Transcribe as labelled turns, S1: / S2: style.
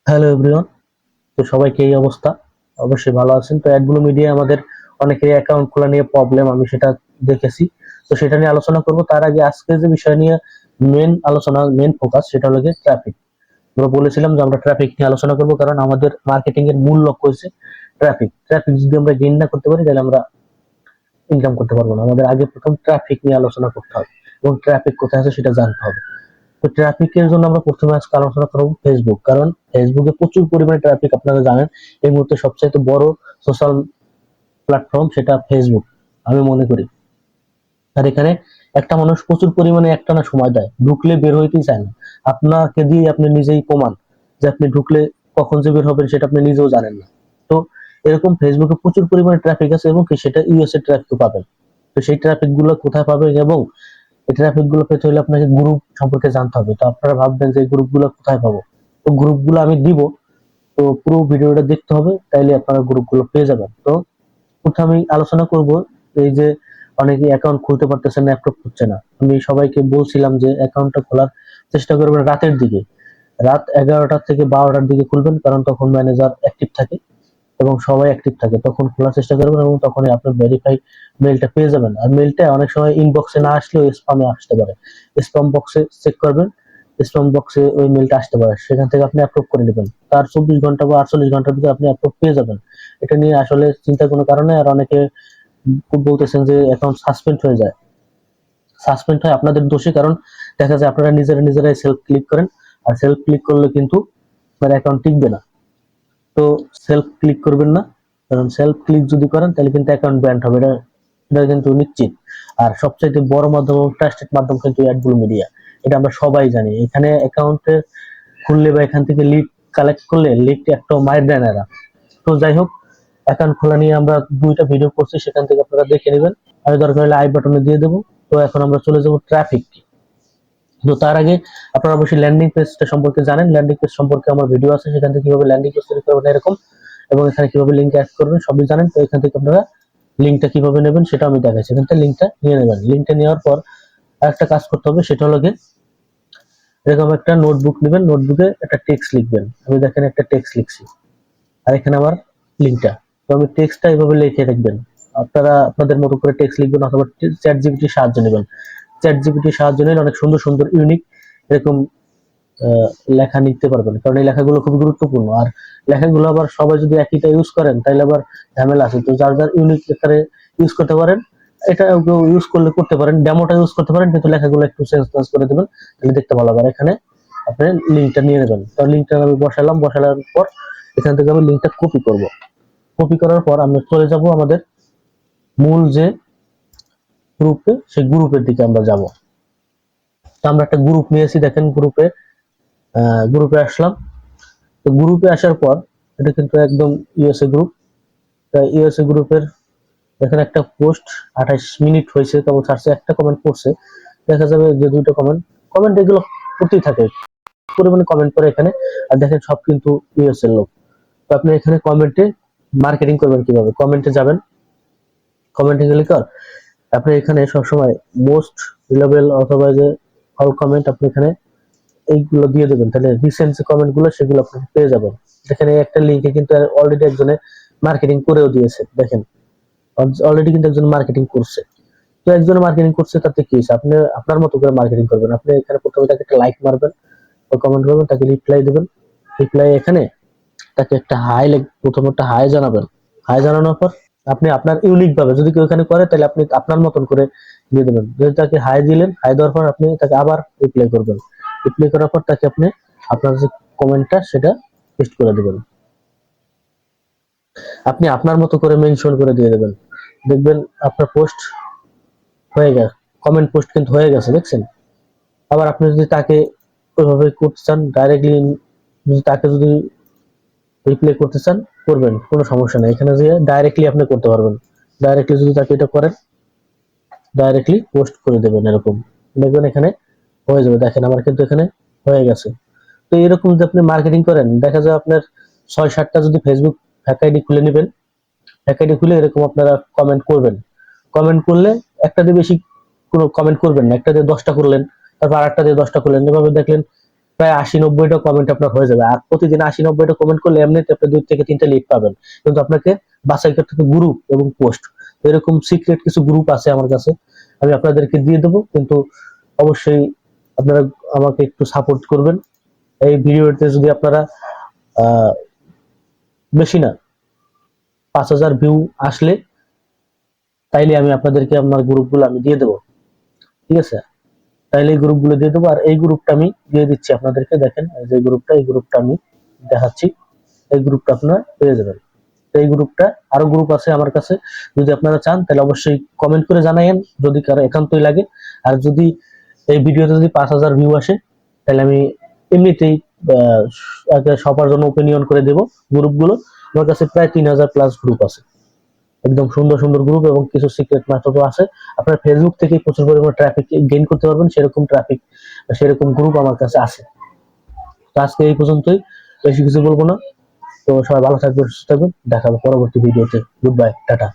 S1: Hello everyone. তো সবাইকে এই অবস্থা, অবশ্যই ভালো আছেন। তো অ্যাডব্লু মিডিয়া আমাদের অনেকেরই অ্যাকাউন্ট খোলা নিয়ে প্রবলেম, আমি সেটা দেখেছি। তো সেটা নিয়ে আলোচনা করব। তার আগে আজকে যে বিষয় নিয়ে মেন ফোকাস, সেটা হলো ট্রাফিক। আমরা বলেছিলাম যে আমরা ট্রাফিক নিয়ে আলোচনা করব, কারণ আমাদের মার্কেটিং এর মূল লক্ষ্য হচ্ছে ট্রাফিক। ট্রাফিক যদি আমরা গেইন না করতে পারি, তাহলে আমরা ইনকাম করতে পারবো না। আমাদের আগে প্রথম ট্রাফিক নিয়ে আলোচনা করতে হবে এবং ট্রাফিক কোথায় আছে সেটা জানতে হবে। তো ট্রাফিকের জন্য আমরা প্রথমে আজকে আলোচনা করবো ফেসবুক, কারণ ফেসবুকে প্রচুর পরিমাণে ট্রাফিক। আপনারা জানেন এই মুহূর্তে সবচাইতে বড় সোশ্যাল প্ল্যাটফর্ম সেটা ফেসবুক, আমি মনে করি। আর এখানে একটা মানুষ প্রচুর পরিমাণে একটানা সময় দেয়, ঢুকলে বের হইতেই চায় না। আপনাকে দিয়ে আপনি নিজেই প্রমাণ যে আপনি ঢুকলে কখন যে বের হবেন সেটা আপনি নিজেও জানেন না। তো এরকম ফেসবুকে প্রচুর পরিমাণে ট্রাফিক আছে, এবং কি সেটা ইউএস এর ট্রাফিক পাবেন। তো সেই ট্রাফিক গুলো কোথায় পাবেন, এবং এই ট্রাফিক গুলো পেতে হলে আপনাকে গ্রুপ সম্পর্কে জানতে হবে। তো আপনারা ভাববেন যে এই গ্রুপ গুলো কোথায় পাবো। তো গ্রুপ গুলো আমি দিব, তো পুরো ভিডিওটা দেখতে হবে, তাইলে আপনারা গ্রুপ গুলো পেয়ে যাবেন। তো প্রথমে আমি আলোচনা করব এই যে অনেকে অ্যাকাউন্ট খুলতে পারতেছে না, অ্যাপ্রুভ হচ্ছে না। আমি সবাইকে বলছিলাম যে অ্যাকাউন্টটা খোলার চেষ্টা করবেন রাতের দিকে, রাত 11টা থেকে 12টার দিকে খুলবেন, কারণ তখন ম্যানেজার অ্যাক্টিভ থাকে এবং সবাই অ্যাক্টিভ থাকে। তখন খোলার চেষ্টা করবেন এবং তখনই আপনি ভেরিফাই মেইলটা পেয়ে যাবেন। আর মেইলটা অনেক সময় ইনবক্সে না আসলেও স্পামে আসতে পারে। স্পাম বক্সে চেক করবেন, স্পাম বক্সে ওই মেইলটা আসতে পারে, সেখান থেকে আপনি অ্যাপ্রুভ করে নেবেন। তার 24 ঘন্টা বা 48 ঘন্টার ভিতরে আপনি অ্যাপ্রুভ পেয়ে যাবেন। এটা নিয়ে আসলে চিন্তার কোনো কারণে। আর অনেকে বলতেছেন যে অ্যাকাউন্ট সাসপেন্ড হয়ে যায়। সাসপেন্ড হয় আপনাদের দোষে, কারণ দেখা যায় আপনারা নিজেরাই সেলফ ক্লিক করেন, আর সেলফ ক্লিক করলে কিন্তু আপনার অ্যাকাউন্ট টিকবে না। তো সেলফ ক্লিক করবেন না, কারণ সেলফ ক্লিক যদি করেন তাহলে কিন্তু অ্যাকাউন্ট ব্যান্ড হবে, এটা এটা কিন্তু নিশ্চিত। আর সবচাইতে বড় মাধ্যম এবং ট্রাস্টেড মাধ্যম কিন্তু অ্যাডব্লু মিডিয়া, এটা আমরা সবাই জানি। এখানে অ্যাকাউন্টে খুললে বা এখান থেকে লিড কালেক্ট করলে লিড একটা মায়ের দেয় না এরা। তো যাই হোক, অ্যাকাউন্ট খোলা নিয়ে আমরা 2টা ভিডিও করছি, সেখান থেকে আপনারা দেখে নেবেন। আমি দরকার হলে আই বাটনে দিয়ে দেবো। তো এখন আমরা চলে যাবো ট্রাফিক। তো তার আগে আপনারা অবশ্যই ল্যান্ডিং পেজটা সম্পর্কে জানেন। ল্যান্ডিং পেজ সম্পর্কে আমার ভিডিও আছে, সেখান থেকে কিভাবে ল্যান্ডিং পেজ তৈরি করবেন এরকম, এবং এখানে কিভাবে লিঙ্ক অ্যাড করবেন সবই জানেন। তো এখান থেকে আপনারা লিঙ্কটা কিভাবে নেবেন সেটা আমি দেখাচ্ছি। এখান থেকে লিঙ্কটা নিয়ে নেবেন। লিঙ্কটা নেওয়ার পর আরেকটা কাজ করতে হবে, সেটা হলো এরকম একটা নোটবুক নেবেন, নোটবুকে একটা টেক্সট লিখবেন। আমি দেখেন একটা টেক্সট লিখছি, আর এখানে আমার লিঙ্কটা। তো আমি টেক্সটটা এইভাবে লিখে রাখবেন। আপনারা আপনাদের মতো করে টেক্সট লিখবেন, অথবা চ্যাট জিপিটির সাহায্য নেবেন। চ্যাট জিপিটির সাহায্য নিলে অনেক সুন্দর সুন্দর ইউনিক এরকম লেখা লিখতে পারবেন, কারণ এই লেখাগুলো খুব গুরুত্বপূর্ণ। আর লেখাগুলো আবার সবাই যদি একইটা ইউজ করেন তাহলে আবার ঝামেলা আছে। তো যার যার ইউনিক লেখারে ইউজ করতে পারেন, এটা ইউজ করলে করতে পারেন, ডেমোটা ইউজ করতে পারেন, কিন্তু লেখাগুলো একটু চেঞ্জ করে দেবেন, তাহলে দেখতে ভালো হবে। আর এখানে আপনি লিঙ্কটা নিয়ে নেবেন। তো লিঙ্কটা আমি বসানোর পর এখান থেকে আমি লিঙ্কটা কপি করব। কপি করার পর আমরা চলে যাব আমাদের মূল যে গ্রুপে, সেই গ্রুপের দিকে আমরা যাব। তো আমরা একটা গ্রুপ নিয়েছি, দেখেন গ্রুপে আসলাম। তো গ্রুপে আসার পর এটা কিন্তু একদম ইউএসএ গ্রুপ। ইউএসএ গ্রুপের এখানে একটা পোস্ট 28 মিনিট হয়েছে, কেবল ছাড়ছে, একটা কমেন্ট করছে। দেখা যাবে যে 2টা কমেন্ট, কমেন্ট এগুলো করতেই থাকে, পরিমাণে কমেন্ট করে এখানে। আর দেখেন সব কিন্তু ইউএসএ লোক। তো আপনি এখানে কমেন্টে মার্কেটিং করবেন কিভাবে, কমেন্টে যাবেন। কমেন্টে গেলে কর আপনি এখানে সবসময় মোস্ট রিলেবল অথবা যে অল কমেন্ট আপনি এখানে এইগুলো দিয়ে দেবেন, তাহলে রিসেন্ট যে কমেন্ট গুলো সেগুলো আপনি পেয়ে যাবেন। দেখেন এই একটা লিঙ্কে কিন্তু অলরেডি একজনে মার্কেটিং করেও দিয়েছে। দেখেন অলরেডি কিন্তু একজন মার্কেটিং করছে। তো একজন মার্কেটিং করছে, তাতে কি হয়েছে, আপনি আপনার মতো করে মার্কেটিং করবেন। আপনি এখানে প্রথমে তাকে একটা লাইক মারবেন, কমেন্ট করবেন, তাকে রিপ্লাই দেবেন। রিপ্লাই এখানে তাকে একটা হাই, প্রথমে একটা হাই জানাবেন। হাই জানানোর পর আপনি আপনার ইউনিক ভাবে, যদি কেউ এখানে করে তাহলে আপনি আপনার মতন করে দিয়ে দেবেন। যদি তাকে হাই দিলেন, হাই দেওয়ার পর আপনি তাকে আবার রিপ্লাই করবেন। রিপ্লাই করার পর তাকে আপনি আপনার যে কমেন্টটা সেটা পেস্ট করে দেবেন। আপনি আপনার মতো করে মেনশন করে দিয়ে দেবেন। দেখবেন আপনার পোস্ট হয়ে গেছে, কমেন্ট পোস্ট কিন্তু হয়ে গেছে, দেখছেন। আবার আপনি যদি তাকে ওইভাবে করতে চান ডাইরেক্টলি, যদি তাকে যদি রিপ্লাই করতে চান করবেন, কোনো সমস্যা নেই। এখানে যে ডাইরেক্টলি আপনি করতে পারবেন। ডাইরেক্টলি যদি তাকে এটা করেন, ডাইরেক্টলি পোস্ট করে দেবেন এরকম, দেখবেন এখানে হয়ে যাবে। দেখেন আমার কিন্তু এখানে হয়ে গেছে। তো এরকম যদি আপনি মার্কেটিং করেন, দেখা যায় আপনার 6-7টা যদি ফেসবুক ফ্যাক আইডি খুলে নেবেন, ফ্যাক আইডি খুলে এরকম আপনারা কমেন্ট করবেন। কমেন্ট করলে একটা দিয়ে বেশি কোনো কমেন্ট করবেন না, একটা দিয়ে 10টা করলেন, তারপর আরেকটা দিয়ে 10টা করলেন, এভাবে দেখলেন প্রায় 80-90টা কমেন্ট আপনার হয়ে যাবে। আর প্রতিদিন 80-90টা কমেন্ট করলে এমনিতে আপনি 2 থেকে 3টা লিড পাবেন, কিন্তু আপনাকে বাছাই করতে হবে গ্রুপ এবং পোস্ট। এরকম সিক্রেট কিছু গ্রুপ আছে আমার কাছে, আমি আপনাদেরকে দিয়ে দেবো, কিন্তু অবশ্যই আপনারা আমাকে একটু সাপোর্ট করবেন। এই ভিডিওতে যদি আপনারা বেশি না 5,000 ভিউ আসলে তাইলে আমি আপনাদেরকে আপনার গ্রুপগুলো আমি দিয়ে দেবো, ঠিক আছে? তাইলে এই গ্রুপগুলো দিয়ে দেবো। আর এই গ্রুপটা আমি দিয়ে দিচ্ছি আপনাদেরকে, দেখেন এই গ্রুপটা, এই গ্রুপটা আমি দেখাচ্ছি, এই গ্রুপটা আপনারা পেয়ে যাবেন। এই গ্রুপটা, আরো গ্রুপ আছে আমার কাছে, যদি আপনারা চান তাহলে অবশ্যই কমেন্ট করে জানাইন যদি কারো একান্তই লাগে। আর যদি এই ভিডিওতে যদি 5,000 ভিউ আসে তাহলে আমি এমনিতেই সবার জন্য ওপিনিয়ন করে দেব গ্রুপগুলো। আমার কাছে প্রায় 3,000 প্লাস গ্রুপ আছে, একদম সুন্দর সুন্দর গ্রুপ, এবং কিছু সিক্রেট মেথডও আছে। আপনার ফেসবুক থেকে প্রচুর পরিমাণে ট্রাফিক গেইন করতে পারবেন, সেরকম ট্রাফিক সেরকম গ্রুপ আমার কাছে আছে। তো আজকে এই পর্যন্তই, বেশি কিছু বলবো না। তো সবাই ভালো থাকবেন, সুস্থ থাকবেন, দেখা হবে পরবর্তী ভিডিওতে। Good bye, tata.